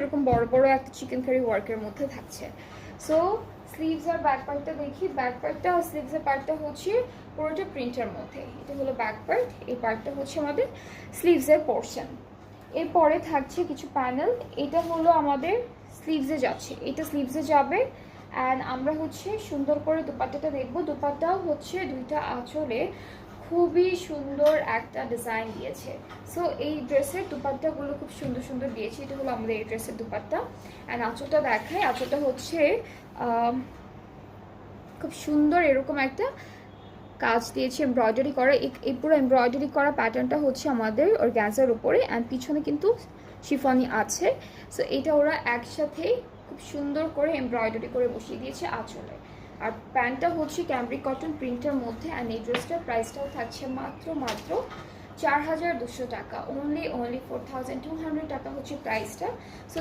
এরকম বড় বড় একটা চিকেন কারি ওয়ার্কের মধ্যে থাকছে। সো স্লিভস আর ব্যাক পার্টটা দেখি। ব্যাক পার্টটা আর স্লিভসের পার্টটা হচ্ছে পুরোটা প্রিন্টের মধ্যে। এটা হলো ব্যাক পার্ট, এই পার্টটা হচ্ছে আমাদের স্লিভসের পোর্শন। এরপরে থাকছে কিছু প্যানেল। এটা হলো আমাদের স্লিভসে যাচ্ছে, এটা স্লিভসে যাবে। অ্যান্ড আমরা হচ্ছে সুন্দর করে দুপাট্টাটা দেখবো। দুপাট্টাও হচ্ছে দুইটা আঁচলে খুবই সুন্দর একটা ডিজাইন দিয়েছে। সো এই ড্রেসের দুপাট্টাগুলো খুব সুন্দর সুন্দর দিয়েছে। এটা হলো আমাদের এই ড্রেসের দুপাট্টা। অ্যান্ড আঁচলটা দেখায়, আঁচলটা হচ্ছে খুব সুন্দর এরকম একটা কাজ দিয়েছে এমব্রয়ডারি করা। এই পুরো এমব্রয়ডারি করা প্যাটার্নটা হচ্ছে আমাদের অর্গানজার উপরে, অ্যান্ড পিছনে কিন্তু শিফনি আছে। সো এটা ওরা একসাথেই খুব সুন্দর করে এমব্রয়ডারি করে বসিয়ে দিয়েছে আঁচলে। আর প্যান্টটা হচ্ছে ক্যামব্রিক কটন প্রিন্টের মধ্যে। অ্যান্ড এই ড্রেসটার প্রাইসটাও থাকছে মাত্র 4200 টাকা। অনলি 4200 টাকা হচ্ছে প্রাইসটা। সো